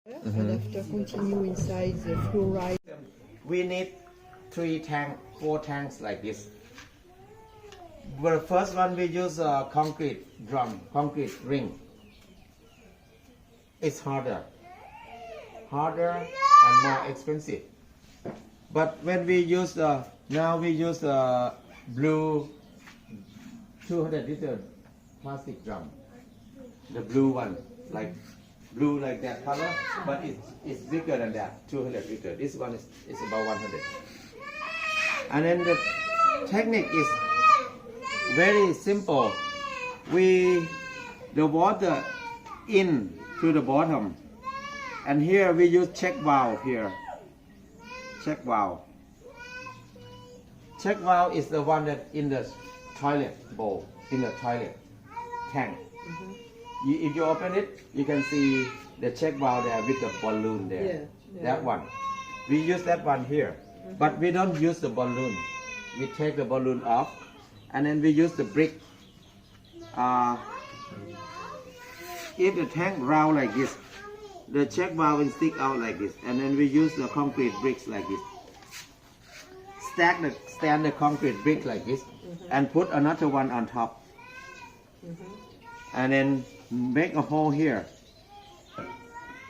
And after continue inside the fluoride. We need 4 tanks like this. But the first one we use a concrete drum, concrete ring. It's harder and more expensive. But when we use now we use the blue 200 liter plastic drum, the blue one, like blue like that color, but it's bigger than that, 200 liter. This one is about 100. And then the technique is very simple. The water in to the bottom, and here we use check valve here. Check valve. Check valve is the one that in the toilet bowl, in the toilet tank. If you open it, you can see the check valve there with the balloon there. That one. We use that one here, but we don't use the balloon. We take the balloon off, and then we use the brick. If the tank round like this, the check valve will stick out like this, and then we use the concrete bricks like this. Stand the concrete brick like this, and put another one on top, and then make a hole here.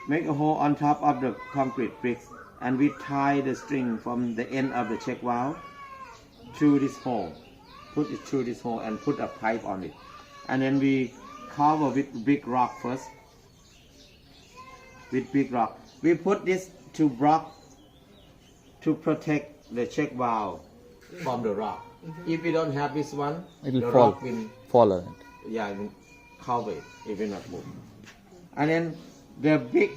Make a hole on top of the concrete bricks, and we tie the string from the end of the check valve through this hole. Put it through this hole and put a pipe on it, and then we cover with big rock first. With big rock, we put this to block to protect the check valve from the rock. If we don't have this one, It will the fall. rock will Follow it. it will cover it. It will not move. And then the big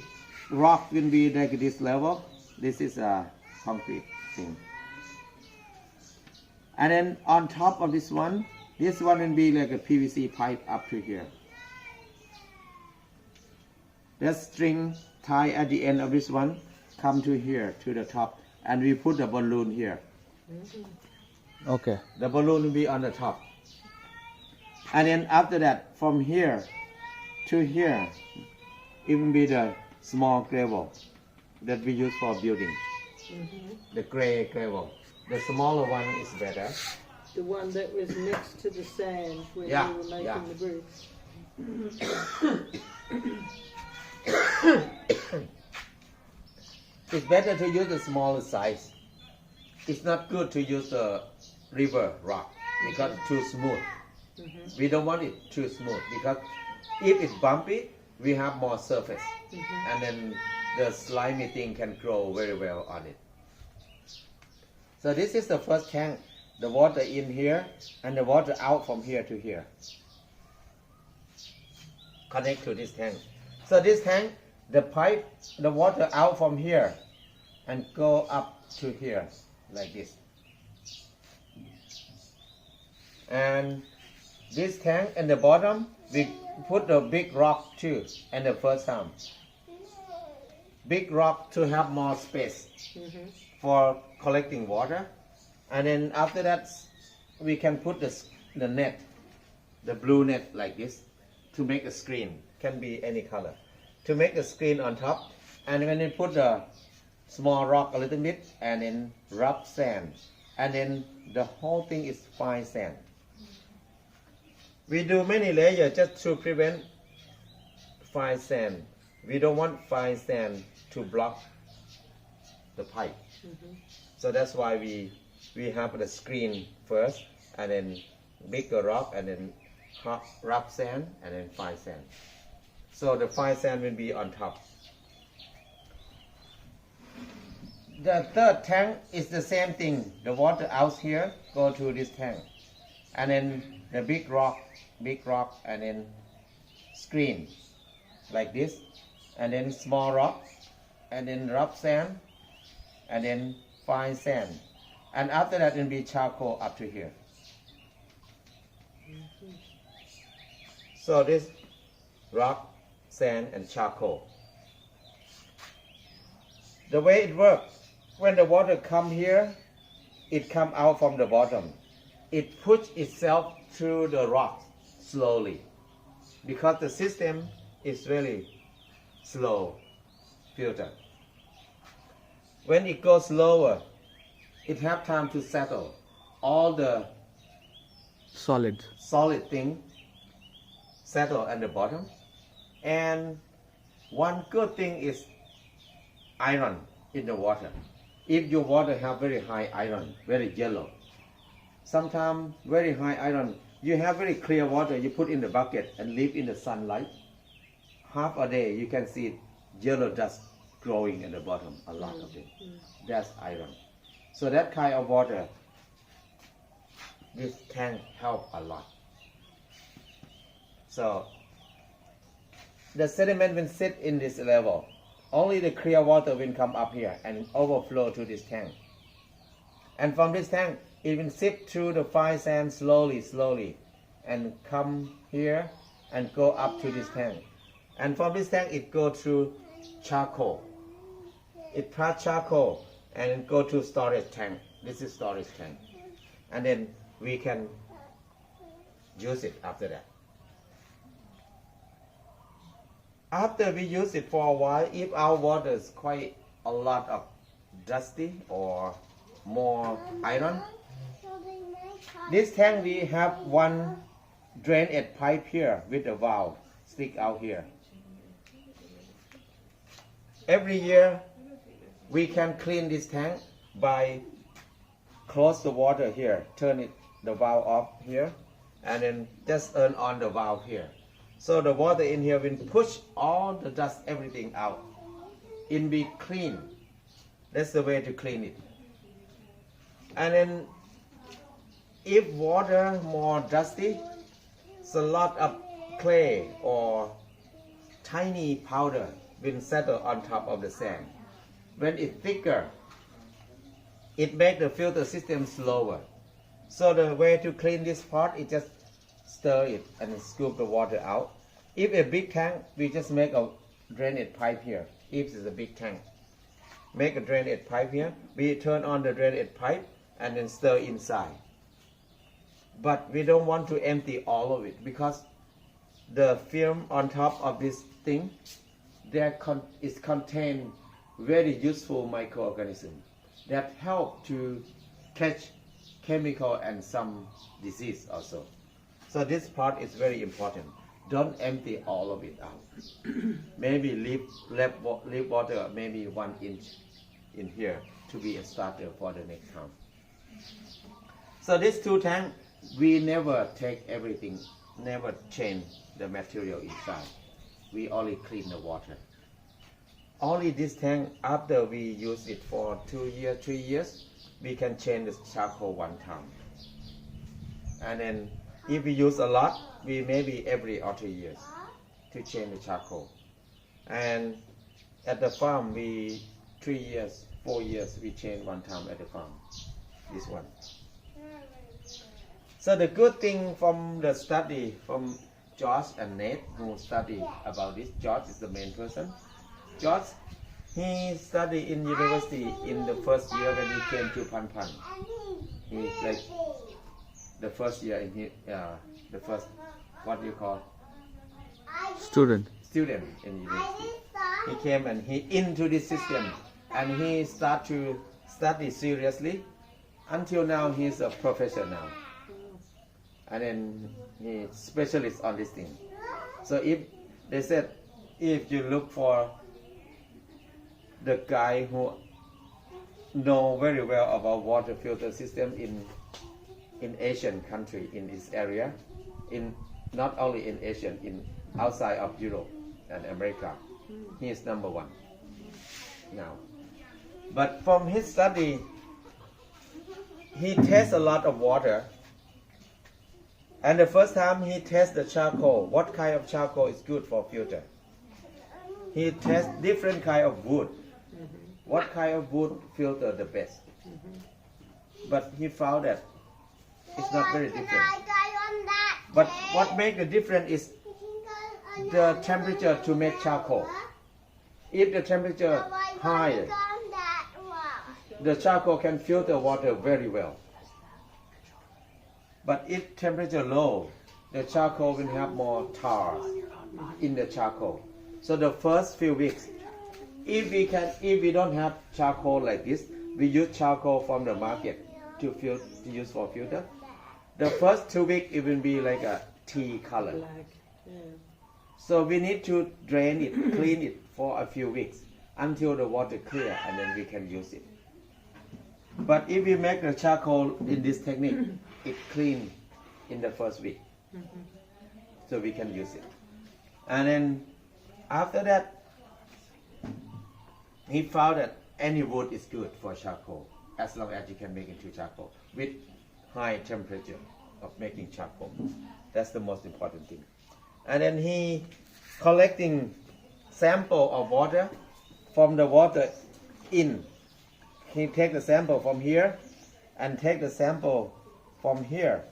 rock will be like this level. This is a concrete thing. And then on top of this one will be like a PVC pipe up to here. That string tie at the end of this one come to here, to the top, and we put the balloon here. Okay. The balloon will be on the top. And then after that, from here to here, it will be the small gravel that we use for building. The gray gravel. The smaller one is better. The one that was next to the sand when Yeah, we were making yeah. the bricks. It's better to use the smaller size. It's not good to use the river rock because it's too smooth. We don't want it too smooth because if it's bumpy, we have more surface, and then the slimy thing can grow very well on it. So this is the first tank. The water in here and the water out from here to here. Connect to this tank. So this tank, the pipe, the water out from here and go up to here like this. And this tank in the bottom, we put the big rock too, and the first time. Big rock to have more space for collecting water. And then after that, we can put the net, the blue net like this, to make a screen. Can be any color. To make a screen on top. And when you put the small rock a little bit, and then rub sand. And then the whole thing is fine sand. We do many layers just to prevent fine sand. We don't want fine sand to block the pipe. So that's why we have the screen first, and then bigger rock, and then rough sand, and then fine sand. So the fine sand will be on top. The third tank is the same thing. The water out here go to this tank, and then the big rock, and then screen like this, and then small rock, and then rough sand, and then fine sand. And after that, it will be charcoal up to here. So this rock, sand, and charcoal. The way it works, when the water come here, it come out from the bottom. It push itself through the rock slowly, because the system is really slow. filter. When it goes lower, it have time to settle. All the Solid. solid thing settle at the bottom. And one good thing is iron in the water. If your water have very high iron, very yellow, sometimes very high iron, you have very clear water, you put in the bucket and leave in the sunlight. Half a day you can see yellow dust growing at the bottom, a lot of it. That's iron. So that kind of water, this tank help a lot. So the sediment will sit in this level. Only the clear water will come up here and overflow to this tank. And from this tank, it will sift through the fine sand slowly and come here and go up to this tank. And from this tank, it go through charcoal. It pass charcoal and go to storage tank. This is storage tank. And then we can use it after that. After we use it for a while, if our water is quite a lot of dusty or more iron, this tank we have one drainage pipe here with a valve stick out here. Every year we can clean this tank by close the water here, turn it the valve off here, and then just turn on the valve here. So the water in here will push all the dust, everything out. It will be clean. That's the way to clean it. And then if water more dusty, it's a lot of clay or tiny powder will settle on top of the sand. When it's thicker, it makes the filter system slower. So the way to clean this part is just stir it and scoop the water out. If a big tank, we just make a drainage pipe here. If it's a big tank, make a drainage pipe here. We turn on the drainage pipe and then stir inside. But we don't want to empty all of it because the film on top of this thing, there is contained very useful microorganisms that help to catch chemical and some disease also. So this part is very important. Don't empty all of it out. Maybe leave water maybe 1 inch in here to be a starter for the next time. So these two tanks, we never take everything, never change the material inside. We only clean the water. Only this tank, after we use it for 2 years, 3 years, we can change the charcoal 1 time. And then if we use a lot, we maybe every 2 years to change the charcoal. And at the farm, we 3 years, 4 years, we change 1 time at the farm. This one. So the good thing from the study from George and Nate, who study about this, George is the main person. George, he studied in university in the first year when he came to Pan Pan. He like the first year in the first, what do you call? Student. Student in university. He came and he into this system and he start to study seriously. Until now he's a professor now. And then he's specialist on this thing. So if they said, if you look for the guy who know very well about water filter system in Asian country in this area, in not only in Asian, in outside of Europe and America, he is number 1 now. But from his study, he tests a lot of water. And the first time he tests the charcoal, what kind of charcoal is good for filter? He tests different kind of wood. What kind of wood filter the best? But he found that it's not very different. But what makes the difference is the temperature to make charcoal. If the temperature high, the charcoal can filter water very well. But if temperature low, the charcoal will have more tar in the charcoal. So the first few weeks, if we don't have charcoal like this, we use charcoal from the market to use for filter. The first 2 weeks it will be like a tea color. Black. Yeah. So we need to drain it, clean it for a few weeks until the water clear, and then we can use it. But if we make the charcoal in this technique, it clean in the first week, so we can use it. And then after that, he found that any wood is good for charcoal as long as you can make into charcoal with high temperature of making charcoal. That's the most important thing. And then he collecting sample of water from the water in. He take the sample from here and take the sample from here,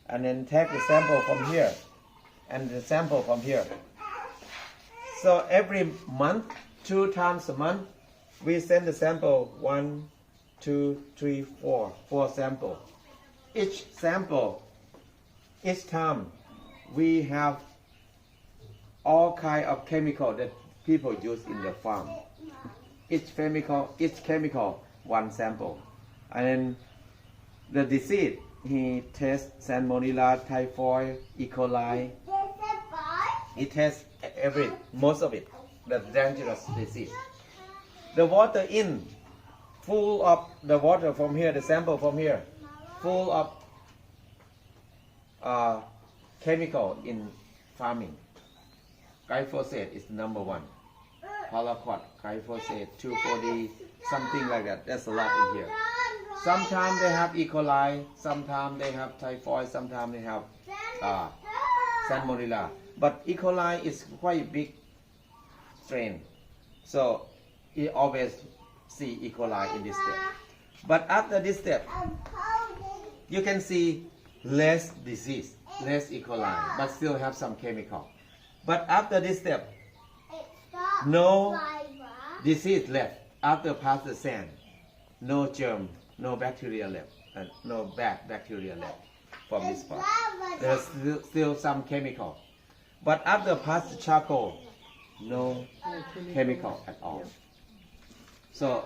and then take the sample from here and the sample from here. So every month, 2 times a month, we send the sample 1, 2, 3, 4 sample. Each sample, each time, we have all kind of chemical that people use in the farm. Each chemical, 1 sample. And then the disease, he tests Salmonella, typhoid, E. coli. He tests most of it, the dangerous disease. The water in, full of the water from here, the sample from here, full of chemical in farming. Glyphosate is number 1. Paraquat, glyphosate, 2,4-D, something like that. There's a lot in here. Sometimes they have E. coli, sometimes they have typhoid, sometimes they have Salmonella. But E. coli is quite big strain, so you always see E. coli in this step. But after this step, you can see less disease, less E. coli, but still have some chemical. But after this step, no disease left. After pass the sand, no germ, no bacteria left, and no bad bacteria left from this part. There's still some chemical. But after pass the charcoal, no chemical at all. So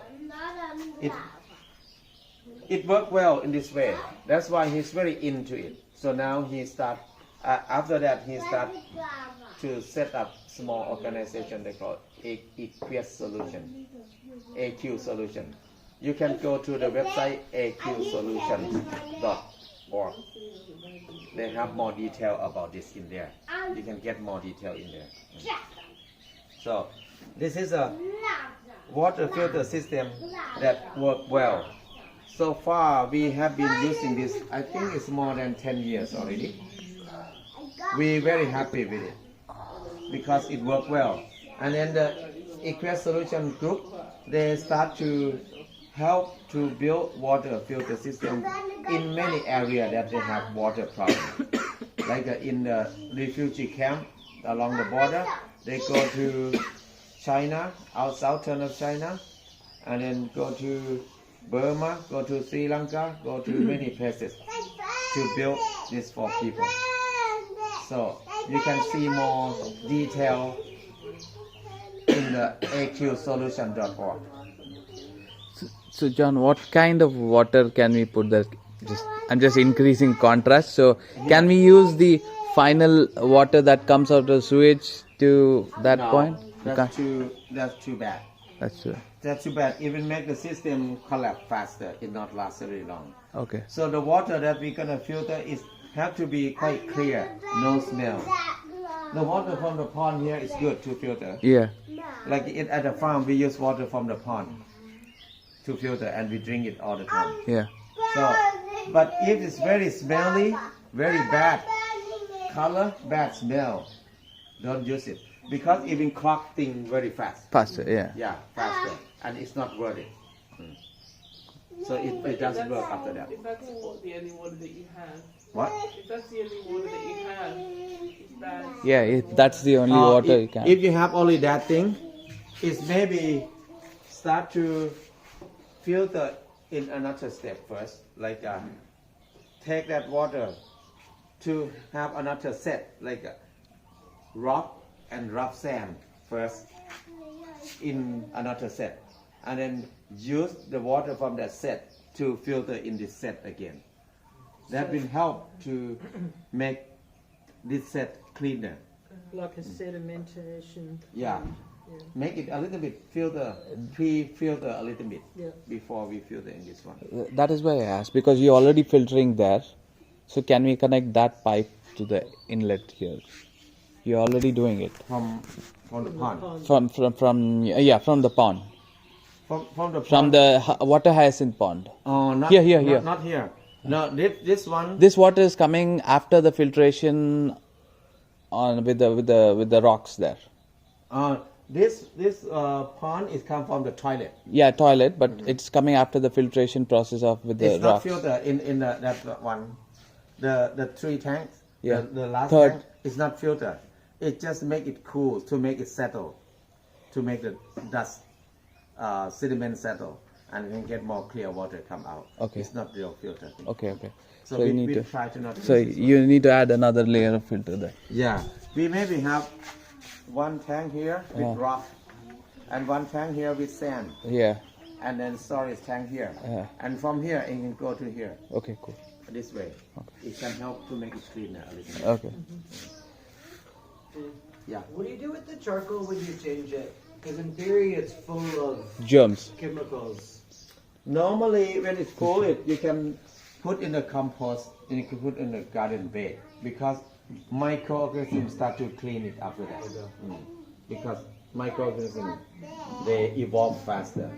it worked well in this way. That's why he's very into it. So now he start. After that, he start to set up small organization they call Aqueous Solution, AQ Solution. You can go to the website aqsolutions.org. They have more detail about this in there. You can get more detail in there. So this is a water filter system that works well. So far we have been using this, I think it's more than 10 years already. We're very happy with it because it worked well. And then the Aqueous Solution group, they start to help to build water filter system in many areas that they have water problem. Like in the refugee camp along the border, they go to China, out southern of China, and then go to Burma, go to Sri Lanka, go to many places to build this for people. So you can see more detail in the aqsolution.org. So John, what kind of water can we put there? I'm just increasing contrast. So can we use the final water that comes out of sewage to that No, point? That's too bad. That's true. That's too bad. It will make the system collapse faster. It not last very long. Okay. So the water that we're gonna filter have to be quite clear, no smell. The water from the pond here is good to filter. Yeah. Like at the farm, we use water from the pond to filter, and we drink it all the time. Yeah. So, but if it's very smelly, very bad color, bad smell, don't use it because it will clog things very fast. Faster. Yeah. Yeah, faster, and it's not worth it. So it doesn't work after that. If that's the only water that you have, What? if that's the only water that you have, it's bad. Yeah. That's the only water you can. If you have only that thing, it's maybe start to filter in another step first, like take that water to have another set, like rock and rough sand first, in another set, and then use the water from that set to filter in this set again. That will help to make this set cleaner. Like a sedimentation. Yeah. Yeah. Make it a little bit pre-filter a little bit Yeah. before we filter in this one. That is why I asked, because you're already filtering there. So can we connect that pipe to the inlet here? You're already doing it From the pond. from the pond, From the from pond. the water hyacinth pond. Not, Here. Not here. No, this one. This water is coming after the filtration on with the rocks there. This pond is come from the toilet. Yeah, toilet, but it's coming after the filtration process of with the It's not rocks. filtered in that one. The 3 tanks. Yeah. The last Third. tank is not filtered. It just make it cool to make it settle, to make the dust, sediment settle, and then get more clear water come out. Okay. It's not real filter. Okay. So, you we, need we to. try to not. So use this one. you need to add another layer of filter there. Yeah, we maybe have one tank here with rock, and one tank here with sand, Yeah. and then storage tank here, and from here it can go to here Okay. Cool. this way. It can help to make it cleaner a little bit. Okay. Yeah. What do you do with the charcoal when you change it? Because in theory, it's full of Germs. chemicals. Normally, when it's full, you can put in the compost and you can put in the garden bed because microorganisms start to clean it after that. Because microorganisms they evolve faster,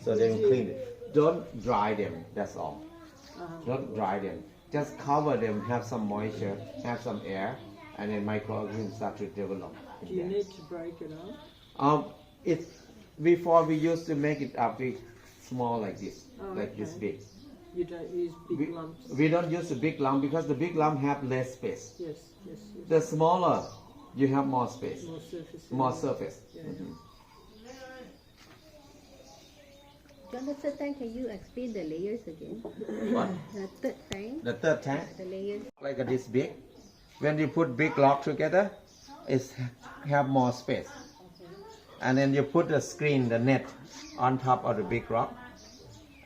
so they can clean it. Don't dry them. That's all. Don't dry them. Just cover them. Have some moisture. Have some air, and then microorganisms start to develop. Do you need to break it up? It's before we used to make it up big, small like this, Oh, like this okay. big. You don't use big lumps? We don't use the big lump because the big lump have less space. Yes, yes, yes. The smaller, you have more space, More surface. more surface. Yeah. John, the third tank, can you explain the layers again? What? The third tank, The third tank, the layers. like this big. When you put big log together, it's have more space. And then you put the screen, the net, on top of the big rock,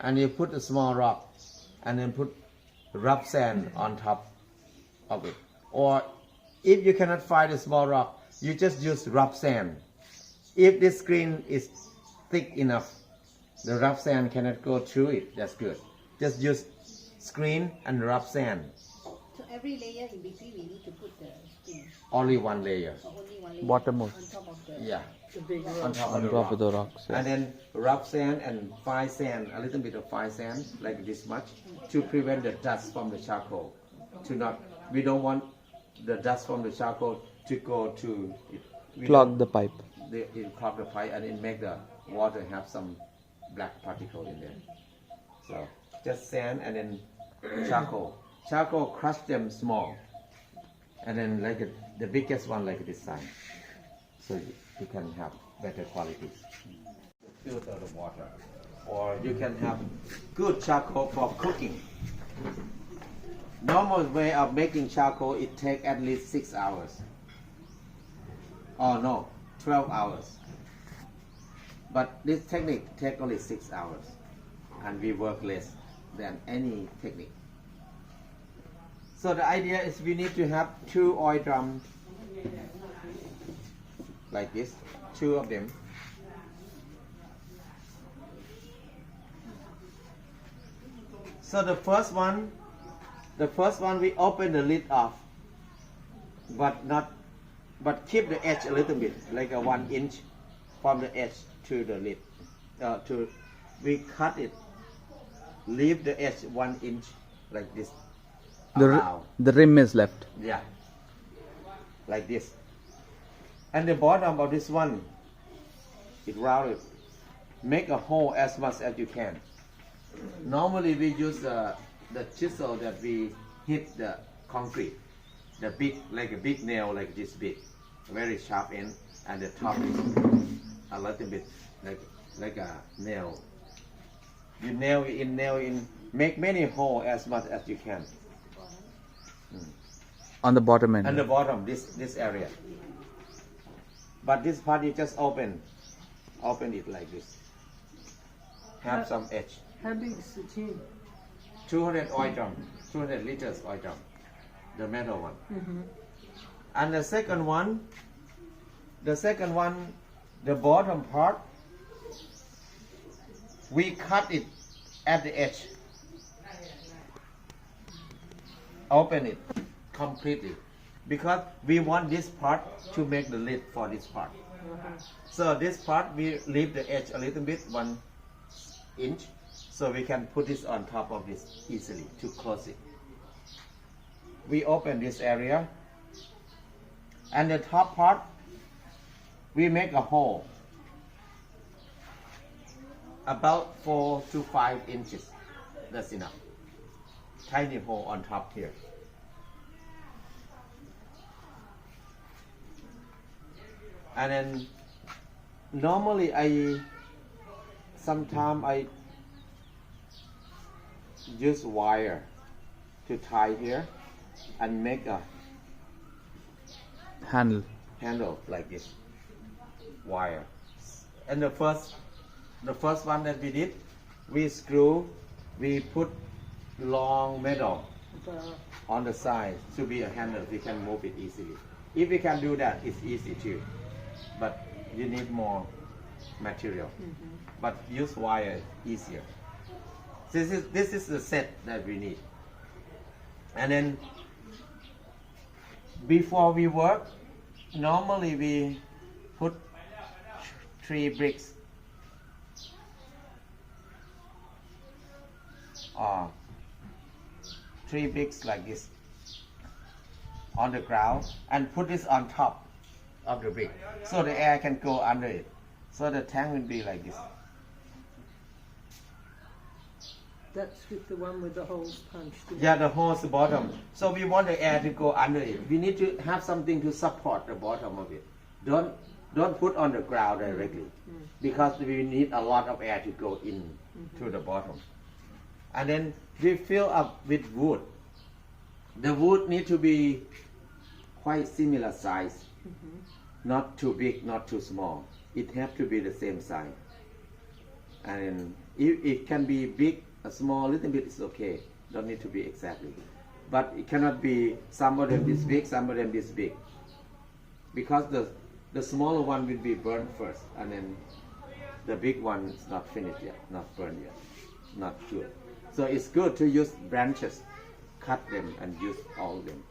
and you put the small rock, and then put rough sand on top of it. Or if you cannot find a small rock, you just use rough sand. If this screen is thick enough, the rough sand cannot go through it. That's good. Just use screen and rough sand. So every layer in between, we need to put the screen. Only one layer. So only one layer Bottommost. on top of the. Yeah. The big On rock. top On of the top rock. of the rocks. Yeah. And then rough sand and fine sand, a little bit of fine sand, like this much, to prevent the dust from the charcoal. We don't want the dust from the charcoal to go to it. Clog the pipe. It clog the pipe and it make the water have some black particle in there. So just sand and then charcoal. Charcoal crush them small, and then like the biggest one like this size, so you can have better qualities. Filter the water, or you can have good charcoal for cooking. Normal way of making charcoal, it take at least 6 hours. Oh no, 12 hours. But this technique take only 6 hours, and we work less than any technique. So the idea is we need to have 2 oil drums like this, 2 of them. So the first one we open the lid off, but keep the edge a little bit, like a 1 inch from the edge to the lid. We cut it, leave the edge 1 inch like this. Around. The rim is left. Yeah, like this. And the bottom of this one, it rounded. Make a hole as much as you can. Normally we use the chisel that we hit the concrete, the big, like a big nail like this big, very sharp end, and the top is a little bit like a nail. You nail in, make many holes as much as you can. On the bottom end. And the bottom, this area. But this part you just open Open it like this. Have some edge. How big is the tin? 200 oil drum, 200 liters oil drum, the metal one. And the second one, the bottom part, we cut it at the edge. Open it completely, because we want this part to make the lid for this part. So this part we leave the edge a little bit, 1 inch, so we can put this on top of this easily to close it. We open this area, and the top part we make a hole about 4 to 5 inches. That's enough. Tiny hole on top here. And then normally sometimes I use wire to tie here and make a handle like this, wire. And the first one that we did, we put long metal on the side to be a handle. We can move it easily. If we can do that, it's easy too. But you need more material. But use wire easier. This is the set that we need. And then before we work, normally we put 3 bricks or 3 bricks like this on the ground and put this on top of the brick, so the air can go under it. So the tank will be like this. That's with the one with the holes punched in. Yeah, the hole's the bottom. So we want the air to go under it. We need to have something to support the bottom of it. Don't put on the ground directly, because we need a lot of air to go in to the bottom. And then we fill up with wood. The wood need to be quite similar size. Not too big, not too small. It has to be the same size. And it can be big, a small, little bit is okay. Don't need to be exactly. But it cannot be some of them this big, some of them this big. Because the smaller one will be burned first, and then the big one is not finished yet, not burned yet, not good. So it's good to use branches, cut them and use all of them.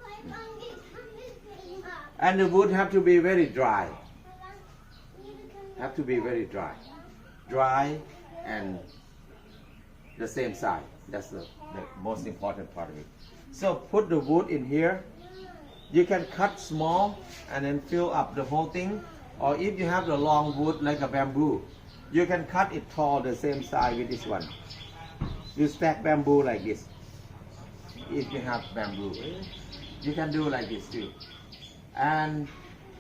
And the wood have to be very dry. Have to be very dry. Dry and the same size. That's the most important part of it. So put the wood in here. You can cut small and then fill up the whole thing. Or if you have the long wood like a bamboo, you can cut it tall the same size with this one. You stack bamboo like this. If you have bamboo, you can do like this too. And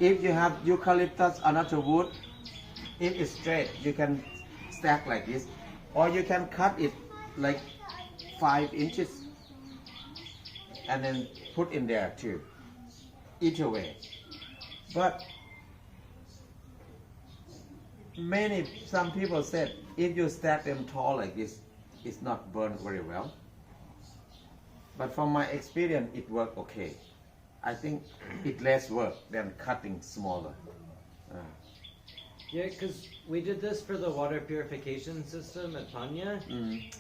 if you have eucalyptus, another wood, if it's straight, you can stack like this. Or you can cut it like 5 inches and then put in there too. Either way. But some people said if you stack them tall like this, it's not burned very well. But from my experience, it worked okay. I think it less work than cutting smaller. Yeah, because we did this for the water purification system at Panya,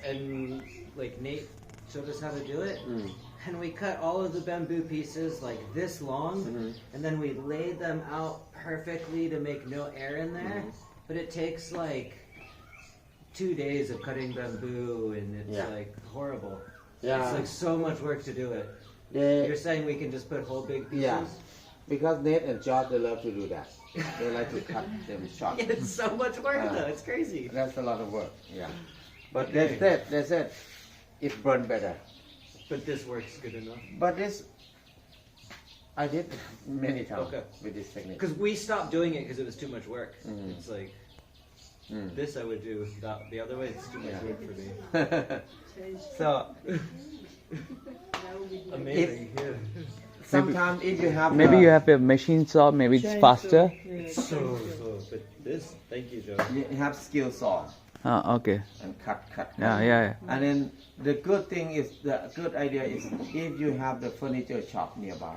and like Nate showed us how to do it. And we cut all of the bamboo pieces like this long, and then we laid them out perfectly to make no air in there. But it takes like 2 days of cutting bamboo, and it's like horrible. It's like so much work to do it. You're saying we can just put whole big pieces? Yeah, because Nate and George, they love to do that. They like to cut them short. Yeah, it's so much work though. It's crazy. That's a lot of work. Yeah, but they said it burned better. But this works good enough. But this, I did many times with this technique. Because we stopped doing it because it was too much work. It's like this I would do. The other way, it's too much work for me. So Amazing. Sometimes if you have Maybe you have a machine saw, maybe it's Chainsaw, faster. yeah, So, chainsaw. but this, thank you, Joe. you have skill saw Ah, okay. and cut. Yeah, yeah. And then the good thing is, the good idea is if you have the furniture shop nearby,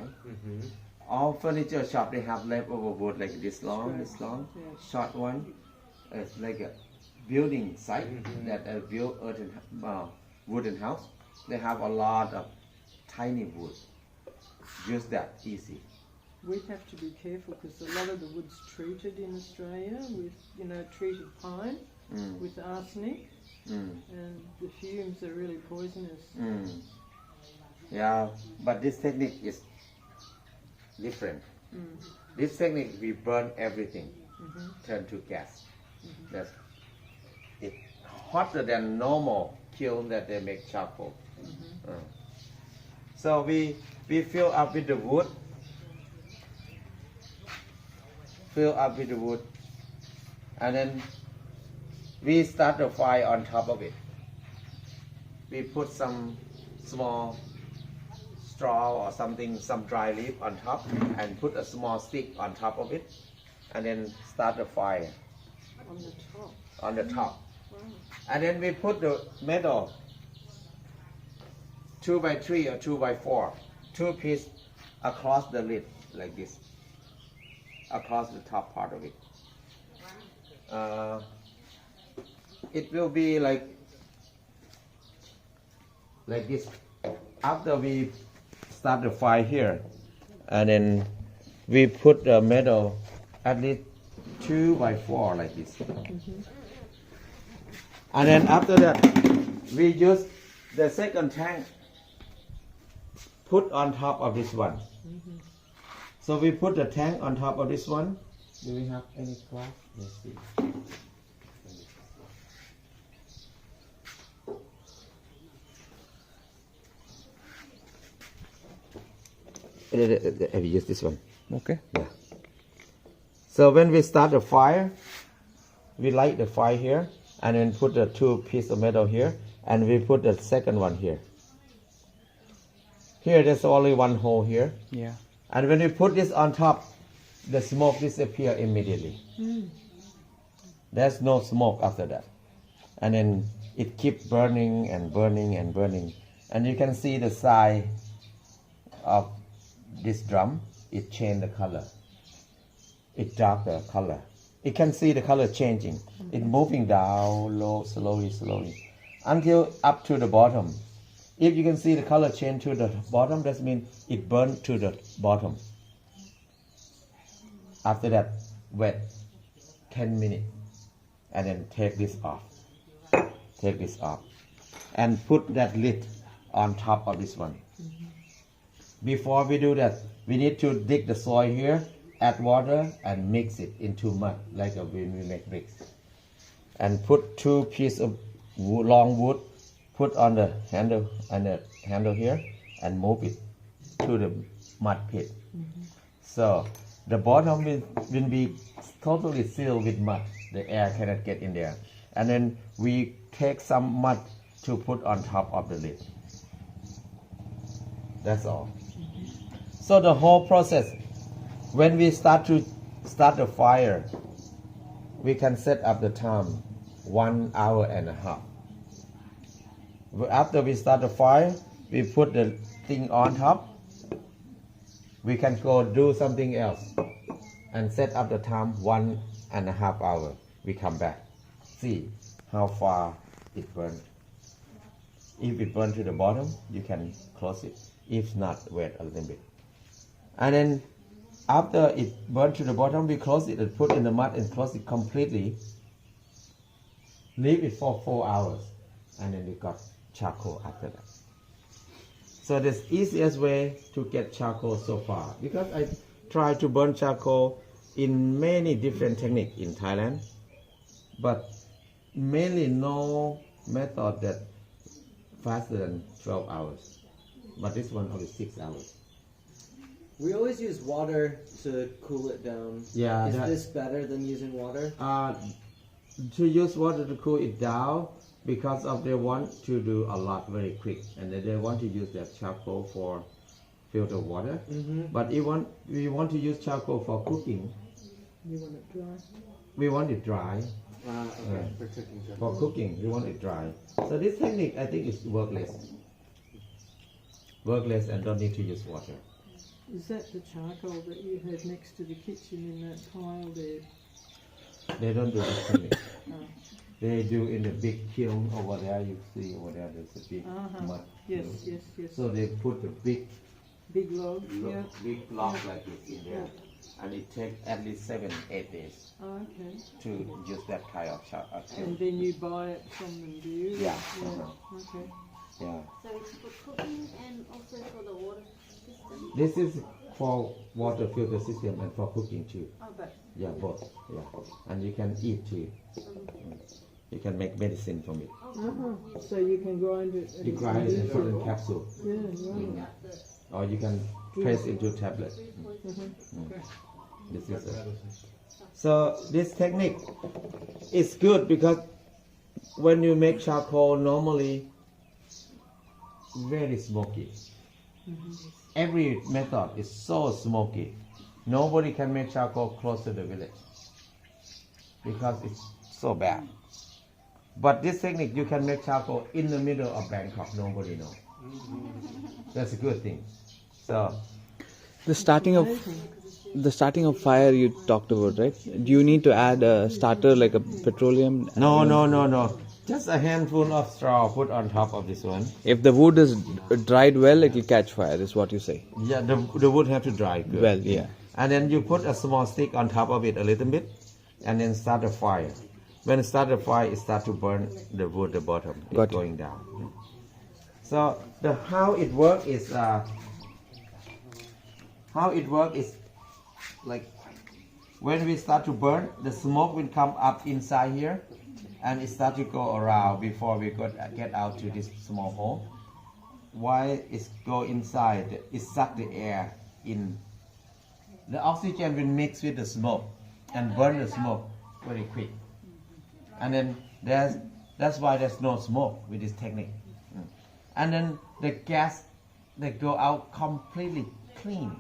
all furniture shop they have leftover wood like this long, Yeah. short one. It's like a building site that built wooden house. They have a lot of tiny wood. Use that easy. We have to be careful because a lot of the wood's treated in Australia with, treated pine with arsenic, and the fumes are really poisonous. Yeah, but this technique is different. This technique we burn everything, turn to gas. That's it hotter than normal kiln that they make charcoal. So we fill up with the wood. And then we start the fire on top of it. We put some small straw or something, some dry leaf on top, and put a small stick on top of it, and then start the fire On the top. on the top. And then we put the metal 2x3 or 2x4, 2 pieces across the lid like this, across the top part of it. It will be like this. After we start the fire here, and then we put the metal at least 2x4 like this. And then after that, we use the second tank put on top of this one. So we put the tank on top of this one. Do we have any cloth? Let's see. Have you used this one? Okay. Yeah. So when we start the fire, we light the fire here, and then put the 2 pieces of metal here, and we put the second one here. Here there's only one hole here, Yeah. and when we put this on top, the smoke disappear immediately. There's no smoke after that, and then it keeps burning and burning and burning, and you can see the side of this drum. It changed the color. It dark the color. You can see the color changing. It's moving down low, slowly, until up to the bottom. If you can see the color change to the bottom, that means it burned to the bottom. After that, wait 10 minutes, and then take this off. Take this off, and put that lid on top of this one. Before we do that, we need to dig the soil here, add water, and mix it into mud like when we make bricks. And put 2 pieces of long wood, put on the handle here, and move it to the mud pit. So the bottom will be totally sealed with mud. The air cannot get in there. And then we take some mud to put on top of the lid. That's all. So the whole process, when we start the fire, we can set up the time 1 hour and a half. After we start the fire, we put the thing on top. We can go do something else and set up the time 1.5 hours. We come back, see how far it burned. If it burned to the bottom, you can close it. If not, wait a little bit. And then after it burned to the bottom, we close it and put in the mud and close it completely. Leave it for 4 hours, and then we got charcoal after that. So the easiest way to get charcoal so far, because I tried to burn charcoal in many different techniques in Thailand, but mainly no method that faster than 12 hours. But this one only 6 hours. We always use water to cool it down. Yeah, Is that- this better than using water? To use water to cool it down, because of they want to do a lot very quick, and they want to use that charcoal filter water. But we want to use charcoal for cooking. You want it dry. We want it dry. Okay, for cooking. For cooking, we want it dry. So this technique, I think, is workless. Workless and don't need to use water. Is that the charcoal that you had next to the kitchen in that pile there? They don't do this technique. Oh. They do in the big kiln over there. You see over there, there's a big mud. Yes, kiln. yes. So they put the big Log, yeah. big block like this in there, and it takes at least 7-8 days Oh, okay. to use that kind of kiln. And then you buy it from them, do you? Yeah. Okay. Yeah. So it's for cooking and also for the water system? This is for water filter system and for cooking too. Oh, but Yeah, both. Yeah, and you can eat too. You can make medicine from it. Uh-huh. So you can grind it. and You grind it and put it in capsule, Yeah, right. or you can press into tablet. This is it. So this technique is good because when you make charcoal, normally very smoky. Every method is so smoky. Nobody can make charcoal close to the village because it's so bad. But this technique, you can make charcoal in the middle of Bangkok. Nobody knows. That's a good thing. So The starting of fire you talked about, right? Do you need to add a starter like a petroleum? no. Just a handful of straw put on top of this one. If the wood is dried well, it will catch fire, is what you say. Yeah, the wood have to dry good. Well, yeah. And then you put a small stick on top of it a little bit, and then start a fire. When it start a fire, it start to burn the wood, the bottom is Got it. going down. So how it work is like when we start to burn, the smoke will come up inside here, and it start to go around before we get out to this small hole. While it go inside, it suck the air in. The oxygen will mix with the smoke and burn the smoke very quick. And then that's why there's no smoke with this technique. And then the gas that go out completely clean.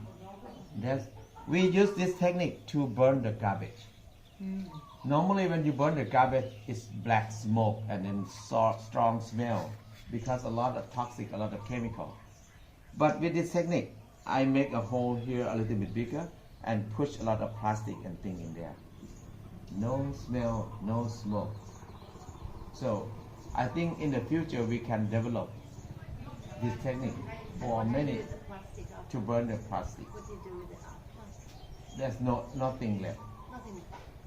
We use this technique to burn the garbage. Normally when you burn the garbage, it's black smoke and then strong smell because a lot of toxic, a lot of chemical. But with this technique, I make a hole here a little bit bigger and push a lot of plastic and thing in there. No smell, no smoke. So I think in the future we can develop this technique for many plastic after. to burn the plastic. What do you do with it after? There's nothing left. Nothing.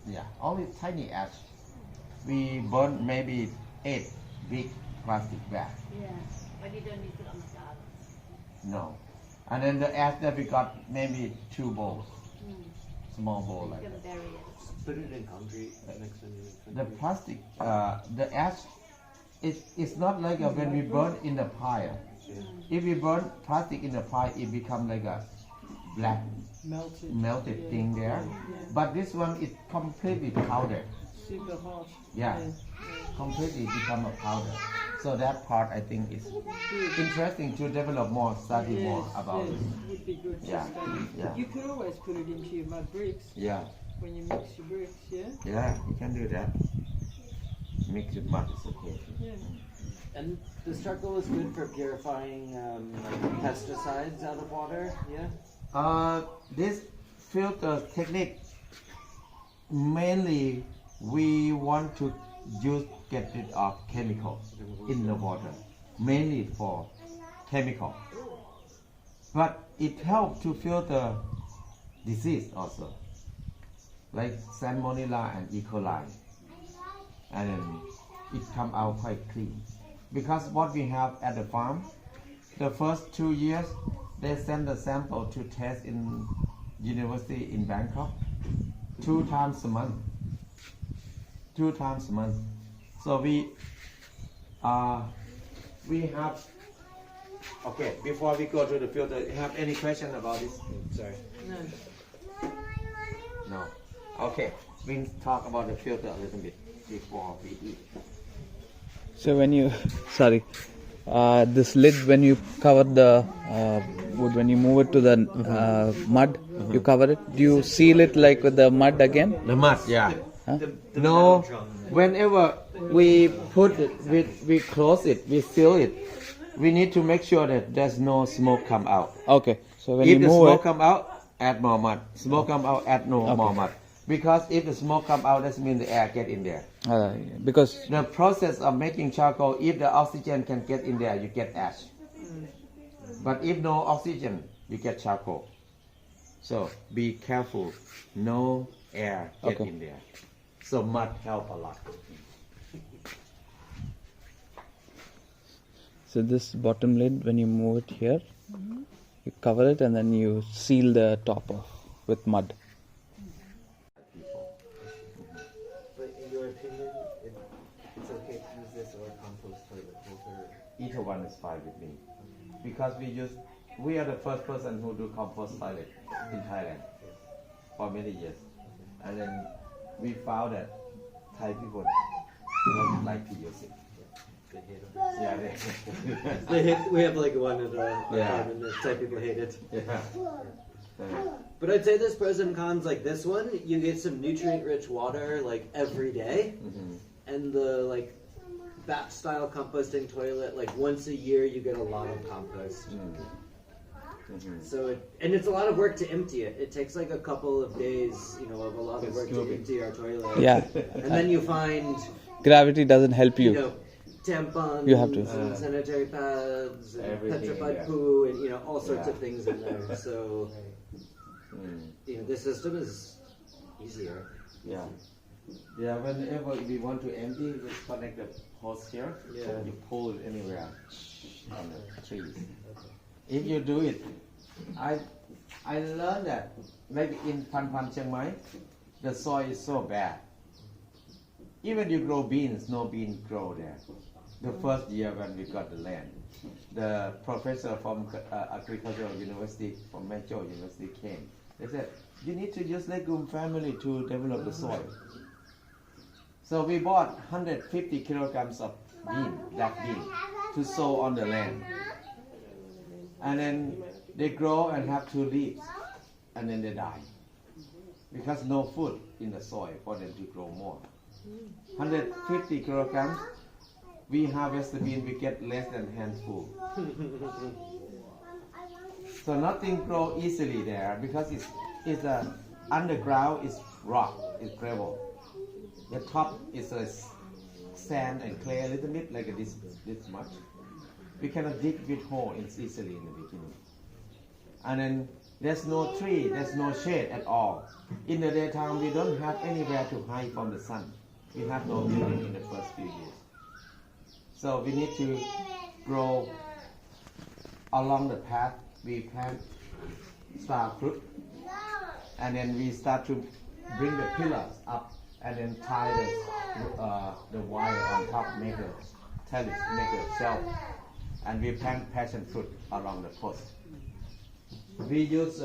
Yeah, only tiny ash. We burn maybe 8 big plastic bags. Yeah. But you don't need it on the garden. No. And then the ash that we got maybe 2 bowls. Small bowl like You're gonna that. bury it. Put it in concrete. Mix it in The concrete. plastic, the ash, it's not like when we burn in the fire. If we burn plastic in the fire, it becomes like a black melted thing there. But this one is completely powdered. Super hot. Yeah, completely become a powder. So that part I think is interesting to develop more, study more about yes, it. would be good to Yeah, study. yeah. You could always put it into your mud bricks Yeah, when you mix your bricks, yeah? yeah, you can do that. Mix with mud is okay. Yeah. And this charcoal is good for purifying like pesticides out of water. Yeah. This filter technique, mainly we want to get rid of chemicals in the water, mainly for chemical. But it helps to filter disease also, like Salmonella and E. coli. And then it come out quite clean. Because what we have at the farm, the first 2 years, they send the sample to test in university in Bangkok 2 times a month. 2 times a month. So we have. Okay, before we go to the filter, you have any question about this? Sorry. No. No. Okay, we talk about the filter a little bit before we eat. So when you, sorry, this lid, when you cover the wood, when you move it to the mud, you cover it. Do you seal it like with the mud again? The mud, yeah. Huh? No, whenever we put it, we close it, we seal it. We need to make sure that there's no smoke come out. Okay. So when If you the move smoke it, come out, add more mud. Smoke come out, add no more mud. Because if the smoke come out, that means the air get in there. because The process of making charcoal, if the oxygen can get in there, you get ash. But if no oxygen, you get charcoal. So be careful, no air get Okay. in there. So mud help a lot. so this bottom lid, when you move it here, you cover it and then you seal the top off with mud. But in your opinion, it's okay to use this or compost toilet filter? Either one is fine with me. Because we are the first person who do compost toilet in Thailand for many years. And then we found that Thai people don't like to use it. They hate them. Yeah, We have like one at our Yeah. apartment that Thai people hate it. yeah. But I'd say there's pros and cons. Like this one, you get some nutrient-rich water like every day, and the like batch style composting toilet, like once a year you get a lot of compost. So it's a lot of work to empty it. It takes like a couple of days, of a lot of work to Scooping. empty our toilet. Yeah. And then you find, Gravity doesn't help you. tampons, You have to. and sanitary pads, and Everything in petrified there. poo, and all sorts Yeah. of things in there. So this system is easier. Yeah. Yeah, whenever we want to empty, we connect the hose here. Yeah. So you pull it anywhere on the trees. If you do it, I learned that maybe in Pan Chiang Mai, the soil is so bad. Even you grow beans, no bean grow there. The first year when we got the land, the professor from agricultural university from Macho University came. They said, you need to use legume family to develop the soil. So we bought 150 kilograms of black bean, to sow on the land. And then they grow and have 2 leaves, and then they die. Because no food in the soil for them to grow more. 150 kilograms, we harvest the bean, we get less than handful. So nothing grow easily there because it's underground is rock, is gravel. The top is a sand and clay a little bit, like this much. We cannot dig with hole easily in the beginning. And then there's no tree, there's no shade at all. In the daytime, we don't have anywhere to hide from the sun. We have no building in the first few years. So we need to grow along the path. We plant star fruit, and then we start to bring the pillars up, and then tie the wire on top, make a trellis, make a shelf, and we plant passion fruit along the post. We use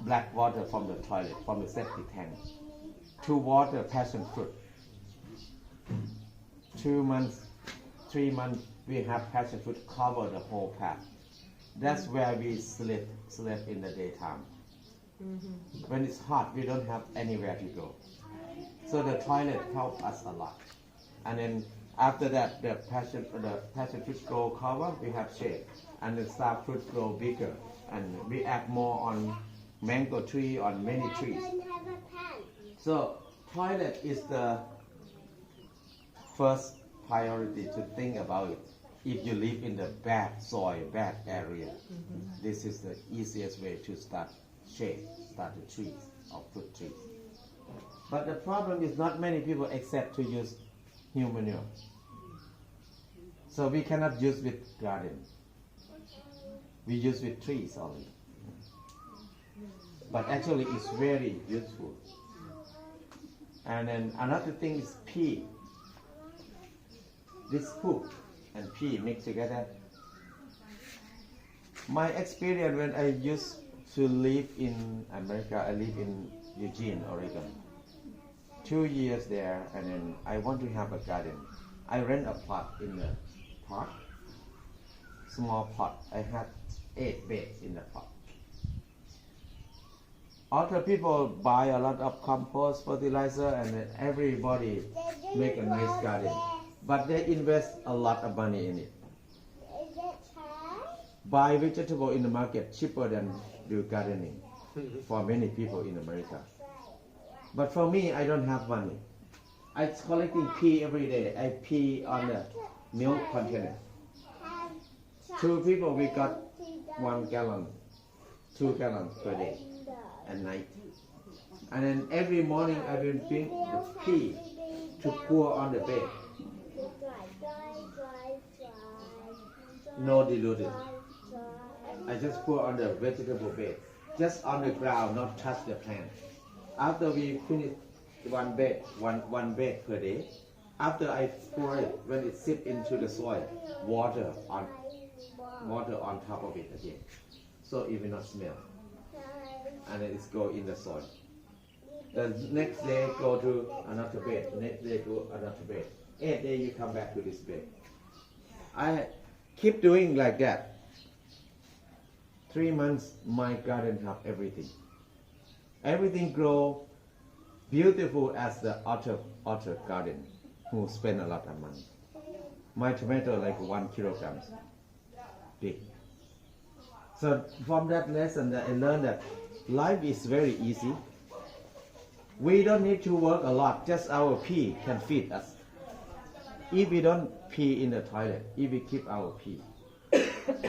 black water from the toilet, from the septic tank, to water passion fruit. 2 months, 3 months, we have passion fruit cover the whole path. That's where we sleep in the daytime. When it's hot, we don't have anywhere to go. So the toilet helps us a lot. And then after that, the passion fruit grow cover, we have shade. And the star fruit grow bigger. And we add more on mango tree, on many trees. So toilet is the first priority to think about it. If you live in the bad soil, bad area, this is the easiest way to start shade, start the trees or fruit trees. But the problem is not many people accept to use human manure. So we cannot use with garden. We use with trees only. But actually it's very useful. And then another thing is pea. This poop and pea mixed together. My experience when I used to live in America, I live in Eugene, Oregon. 2 years there, and then I want to have a garden. I rent a plot in the park, small pot. I had 8 beds in the pot. Other people buy a lot of compost, fertilizer, and then everybody make a nice garden. But they invest a lot of money in it. Buy vegetable in the market cheaper than do gardening for many people in America. But for me, I don't have money. I'm collecting pea every day. I pea on the milk container. 2 people, we got 1 gallon, 2 gallons per day at night. And then every morning I will bring the pea to pour on the bed. No diluted. I just pour on the vegetable bed, just on the ground, not touch the plant. After we finish one bed per day, after I pour it, when it sits into the soil, water on top of it again, so it will not smell. And then it go in the soil. The next day go to another bed. Next day go another bed. 8 days you come back to this bed. I keep doing like that. 3 months my garden have everything. Everything grow beautiful as the orchard garden who spend a lot of money. My tomato like 1 kilogram big. So from that lesson that I learned that life is very easy. We don't need to work a lot, just our pea can feed us. If we don't pee in the toilet, if we keep our pee,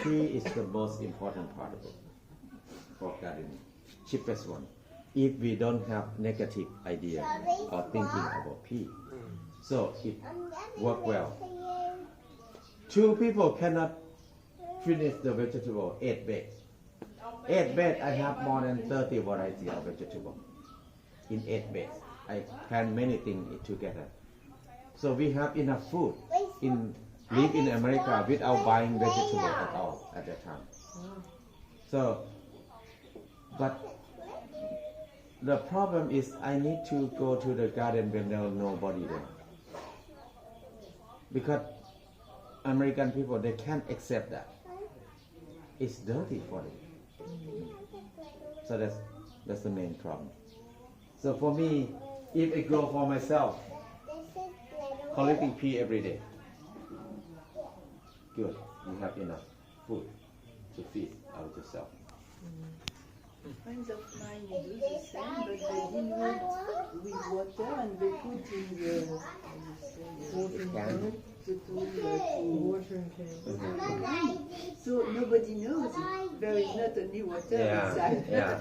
pee is the most important part of it for gardening, cheapest one. If we don't have negative idea or thinking about pee, so it work well. 2 people cannot finish the vegetable 8 beds. 8 beds, I have more than 30 varieties of vegetable. In 8 beds, I plant many things together. So we have enough food live in America without buying vegetable at all at that time. So, but the problem is I need to go to the garden when there is nobody there. Because American people, they can't accept that. It's dirty for them. So that's the main problem. So for me, if I grow for myself, collecting pea every day, good, you have enough food to feed out yourself. Friends of mine do the same, but they dilute with water and they put in the watering can. They put the watering can. So nobody knows it. There is not only water inside. Yeah.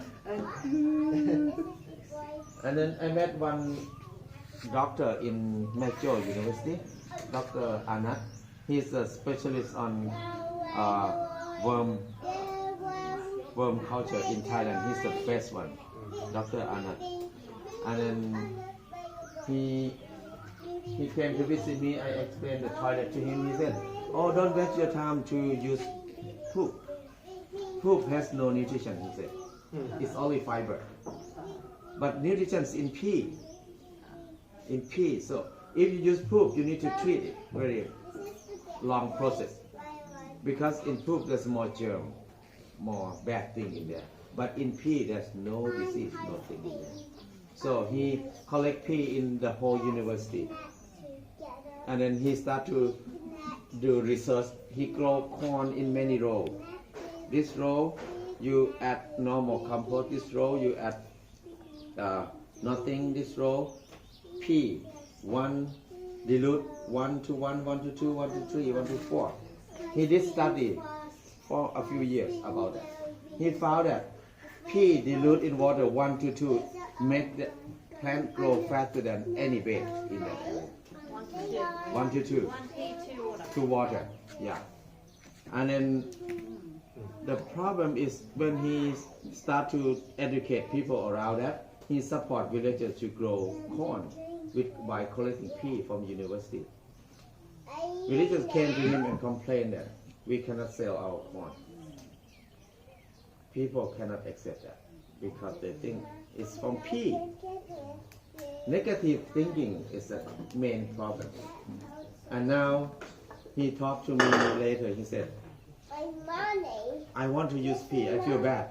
And then I met one doctor in Macho University, Dr. Anat. He's a specialist on worm culture in Thailand. He's the best one, Dr. Anat. And then he came to visit me. I explained the toilet to him. He said, "Oh, don't waste your time to use poop. Poop has no nutrition," he said. It's only fiber. But nutrition is in pea. In pea. So if you use poop, you need to treat it. Very long process. Because in poop there's more germ, more bad thing in there. But in pea there's no disease, nothing in there. So he collect pea in the whole university. And then he start to do research. He grow corn in many rows. This row you add normal compost. This row you add nothing. This row pea, 1 dilute 1 to 1, 1 to 2, 1 to 3, 1 to 4. He did study for a few years about that. He found that pea dilute in water 1 to 2 make the plant grow faster than any bed in that area. 1 to 2. 1 pea, 2 water. To water, yeah. And then the problem is when he start to educate people around that, he support villagers to grow corn by collecting pea from university. Villagers came to him and complained that we cannot sell our corn. People cannot accept that because they think it's from pea. Negative thinking is the main problem. And now he talked to me later. He said, I want to use P. I feel bad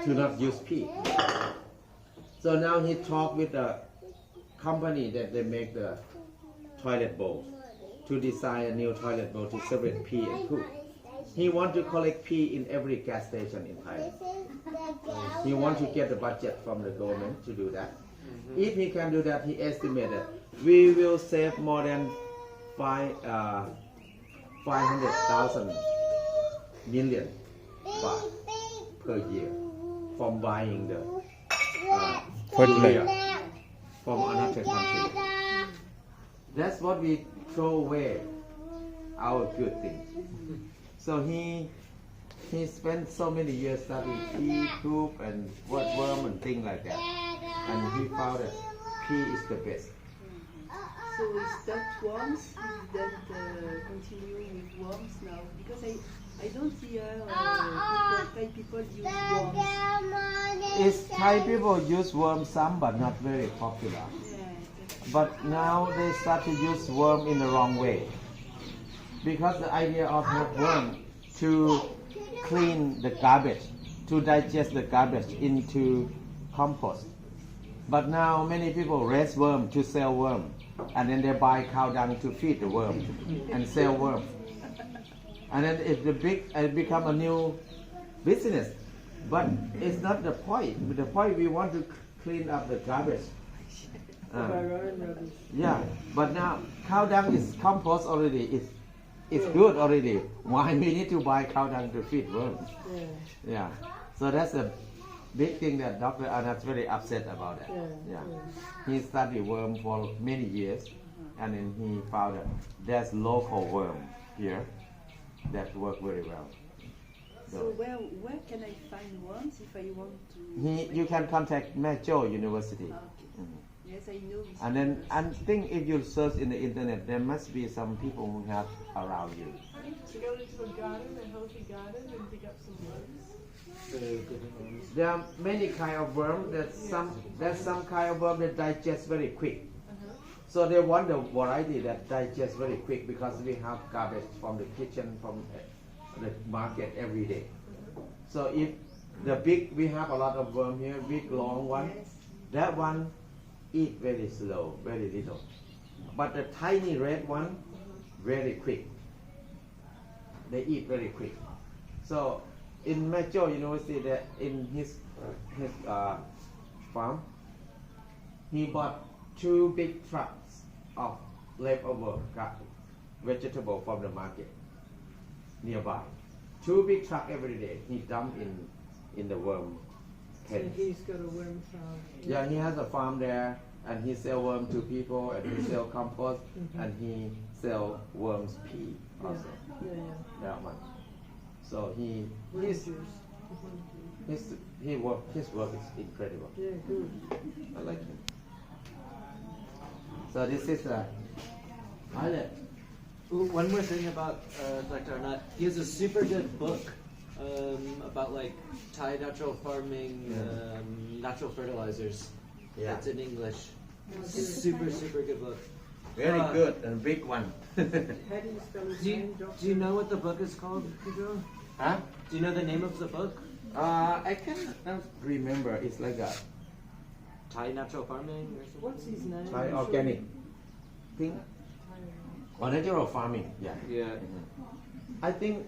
to not use P. So now he talked with the company that they make the toilet bowl to design a new toilet bowl to separate pee and poop. He want to collect pee in every gas station in Thailand. He want to get the budget from the government to do that. If he can do that, he estimated we will save more than 500,000 million baht per year from buying the Fertilizer. urea from another country. That's what we throw away, our good things. So he spent so many years studying pea, poop, and worm and things like that. And he found that pea is the best. So is that worms? Is that continuing with worms now? Because I don't see Thai people use worms. It's Thai people use worm some, but not very popular. Yeah, But now they start to use worm in the wrong way. Because the idea of have worm to clean the garbage, to digest the garbage into compost. But now many people raise worm to sell worm, and then they buy cow dung to feed the worm and sell worm. And then it become a new business. But it's not the point. The point we want to clean up the garbage. Yeah, but now cow dung is compost already. It's good already. Why we need to buy cow dung to feed worms? Yeah. So that's a big thing that Dr. Anat's very upset about it. Yeah. He studied worm for many years, and then he found that there's local worm here that work very well. So where can I find worms if I want to? You can contact Macho University. Okay. Yes, I know. And then I think if you search in the internet, there must be some people who have around you. To go into a garden, a healthy garden, and dig up some worms. There are many kind of worm. There's some kind of worm that digest very quick. So they want the variety that digests very quick because we have garbage from the kitchen, from the market every day. So if we have a lot of worm here, big long one, that one eat very slow, very little. But the tiny red one, very quick. They eat very quick. So in Macho University, that in his farm, he bought 2 big trucks of leftover vegetable from the market nearby. 2 big trucks every day. He dump in the worm pen. He's got a worm farm. Yeah, he has a farm there, and he sell worm to people, and he sell compost, and he sell worms pea also. That one. So his work is incredible. Yeah, good. I like him. So this is a pilot. Ooh, one more thing about Dr. Arnott. He has a super good book about like Thai natural farming, natural fertilizers. Yeah. It's in English. It's a super good book. Very good and big one. How do you spell his name, Doctor? Do you know what the book is called, Pedro? Huh? Do you know the name of the book? I cannot remember. It's like a Thai natural farming or something? What's his name? Thai organic thing. Or natural farming. Yeah. Yeah. I think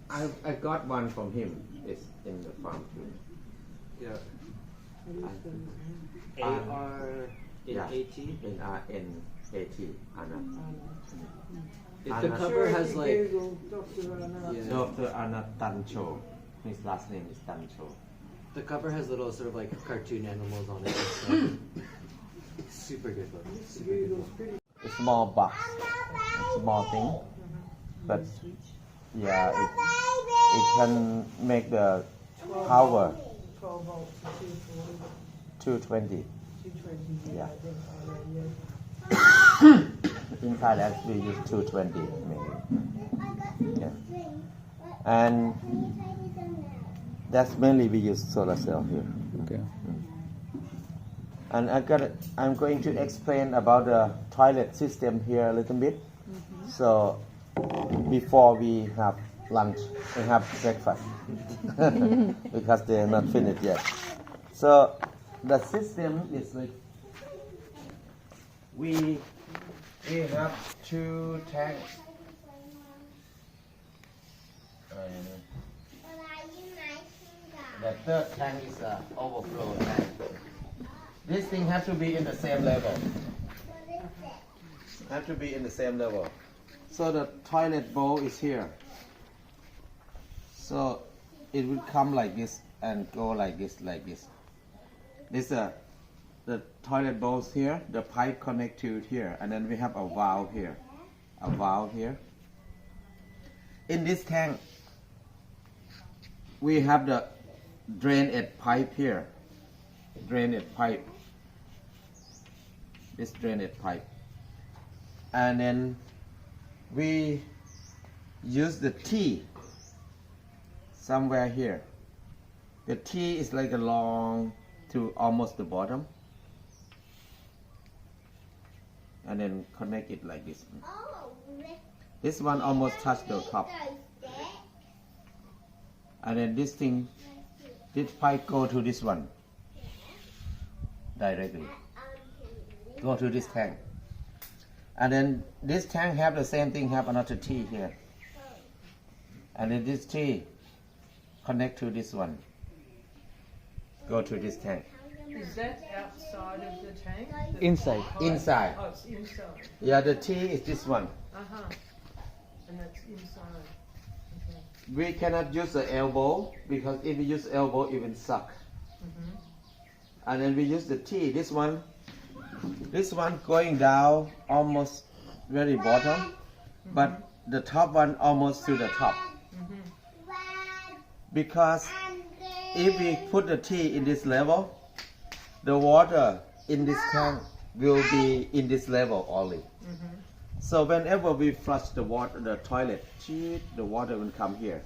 I got one from him. It's in the farm too. Yeah. How do you spell his name? A-R-N-A-T. N-R-N-A-T. Anat. The Arnott. cover has Sure, like... Google Dr. Arnott. Yeah. Dr. Anat Tancho. His last name is Tancho. The cover has little sort of like cartoon animals on it. So super good book. Super good Google's book. pretty. A small box, a small thing, but yeah, it can make the power 12 volts and 220. 220. Yeah. I think. Yeah. In Thailand, we use 220 maybe. Yeah. And that's mainly we use solar cell here. Okay. And I'm going to explain about the toilet system here a little bit. So before we have lunch, we have breakfast because they are not finished yet. So the system is like we have 2 tanks. The third tank is an overflow tank. This thing has to be in the same level. Have to be in the same level. So the toilet bowl is here. So it will come like this and go like this, like this. This the toilet bowls here. The pipe connect to it here, and then we have a valve here. A valve here. In this tank, we have the drainage pipe here. Drainage pipe. This drainage pipe. And then we use the T somewhere here. The T is like along to almost the bottom. And then connect it like this. This one almost touched the top. And then this thing, this pipe go to this one directly. Go to this tank. And then this tank have the same thing, have another T here. And then this T connect to this one. Go to this tank. Is that outside of the tank? Inside. Inside. Oh, it's inside. Yeah, the T is this one. Uh-huh. And that's inside. Okay. We cannot use the elbow because if we use elbow, it will suck. And then we use the T. This one going down almost very bottom, but the top one almost to the top. Because if we put the T in this level, the water in this tank will be in this level only. So whenever we flush the water, the toilet, the water will come here.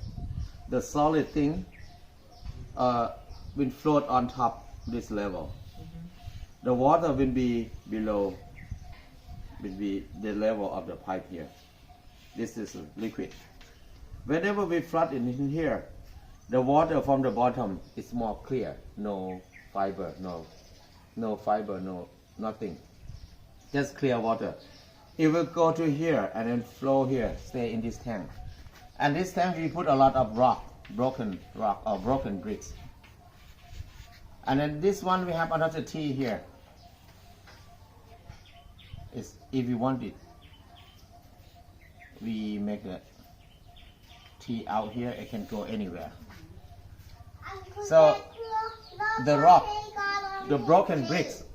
The solid thing will float on top this level. The water will be below, will be the level of the pipe here. This is liquid. Whenever we flood it in here, the water from the bottom is more clear. No fiber, no fiber, no nothing. Just clear water. It will go to here and then flow here, stay in this tank. And this tank we put a lot of broken rock or broken bricks. And then this one we have another T here. If you want it, we make a T out here. It can go anywhere. So the rock, the broken bricks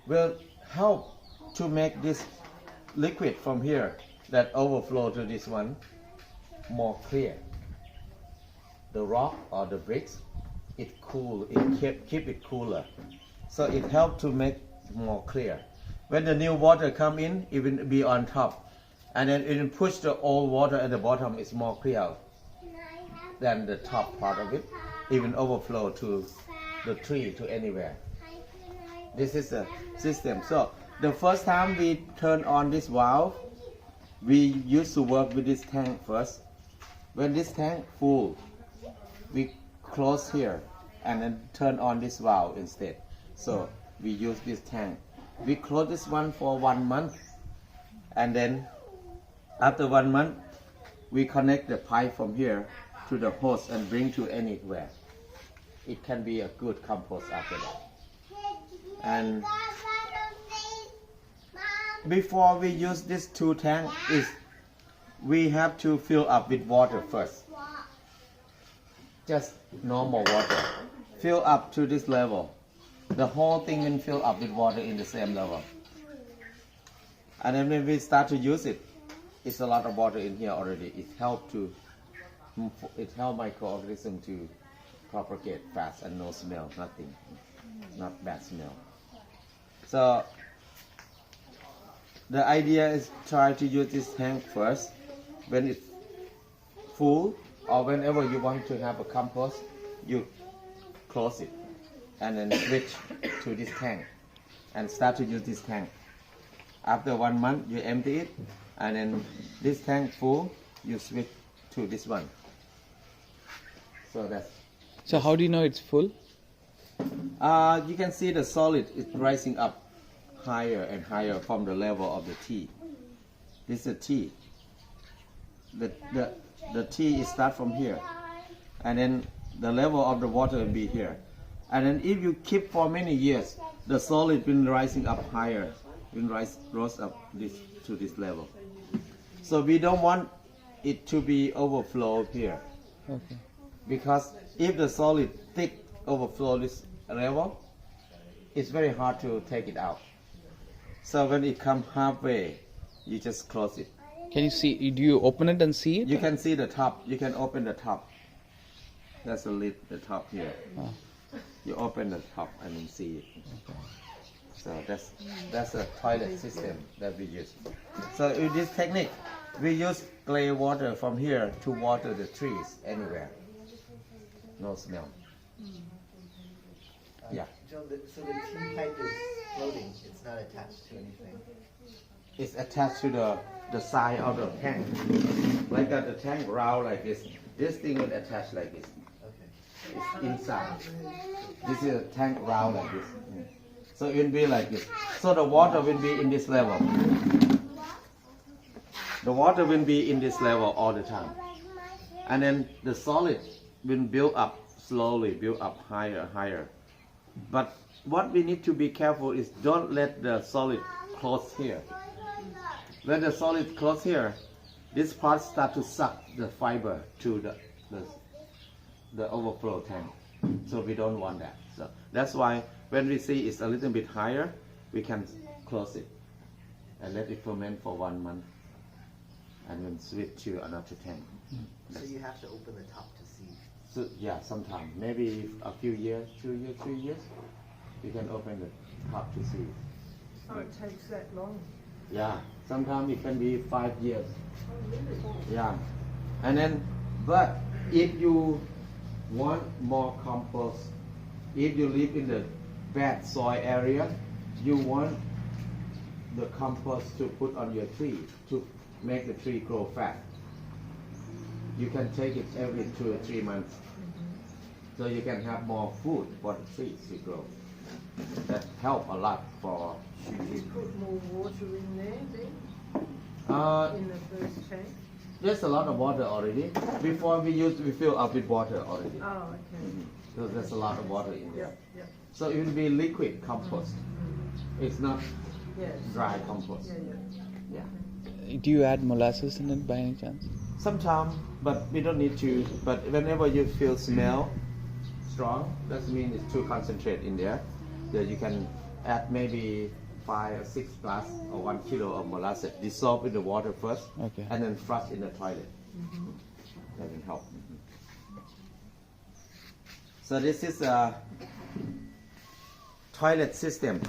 will help to make this liquid from here that overflow to this one more clear. The rock or the bricks, it keep it cooler. So it helps to make more clear. When the new water come in, it will be on top. And then it will push the old water at the bottom. It's more clear than the top part of it. It will overflow to the tree, to anywhere. This is the system. So the first time we turn on this valve, we used to work with this tank first. When this tank full, we close here and then turn on this valve instead. So we use this tank. We close this one for 1 month, and then after 1 month, we connect the pipe from here to the hose and bring to anywhere. It can be a good compost after that. And before we use this 2 tank, we have to fill up with water first. Just normal water. Fill up to this level. The whole thing will fill up with water in the same level. And then when we start to use it, it's a lot of water in here already. It helps microorganisms to propagate fast and no smell, nothing, not bad smell. So the idea is try to use this tank first. When it's full, or whenever you want to have a compost, you close it and then switch to this tank and start to use this tank. After 1 month, you empty it And then this tank full, you switch to this one. So that's So how do you know it's full? you can see the solid is rising up higher and higher from the level of the T. This is a T. The T is start from here, and then the level of the water will be here. And then if you keep for many years, the solid will rising up higher, will rose up to this level. So we don't want it to be overflow here, Okay. because if the solid thick overflow this level, it's very hard to take it out. So when it comes halfway, you just close it. Can you see? Do you open it and see it? You can see the top. You can open the top. That's the lid, the top here. Oh. You open the top and then see it. So that's a toilet system that we use. So with this technique, we use clay water from here to water the trees anywhere. No smell. Yeah. So the tea pipe is floating. It's not attached to anything. It's attached to the side of the tank. Like the tank round like this. This thing will attach like this. Okay. It's inside. This is a tank round like this. So it will be like this. So the water will be in this level. The water will be in this level all the time. And then the solid will build up slowly, build up higher, higher. But what we need to be careful is don't let the solid close here. When the solid close here, this part start to suck the fiber to the overflow tank. So we don't want that. So that's why when we see it's a little bit higher, we can close it and let it ferment for 1 month, and then switch to another tank. So you have to open the top to see. So yeah, sometime maybe a few years, 2 years, 3 years, you can open the top to see. Oh, it takes that long. Yeah, sometimes it can be 5 years. Yeah, and then but if you want more compost, if you live in the bad soil area, you want the compost to put on your tree to make the tree grow fast. You can take it every 2 or 3 months, so you can have more food for the trees to grow. That help a lot for. Should you put more water in there then, Uh, in the first tank? there's a lot of water already. Before we fill up with water already. Oh, okay. So there's a lot of water in there. Yep, yep. So it will be liquid compost. It's not Yes. dry compost. Yeah, yeah. Yeah. Do you add molasses in it by any chance? Sometimes, but we don't need to. But whenever you feel smell strong, that means it's too concentrated in there. Then you can add maybe 5 or 6 glass or 1 kilo of molasses. Dissolve in the water first, Okay. and then flush in the toilet. That will help. So this is a toilet system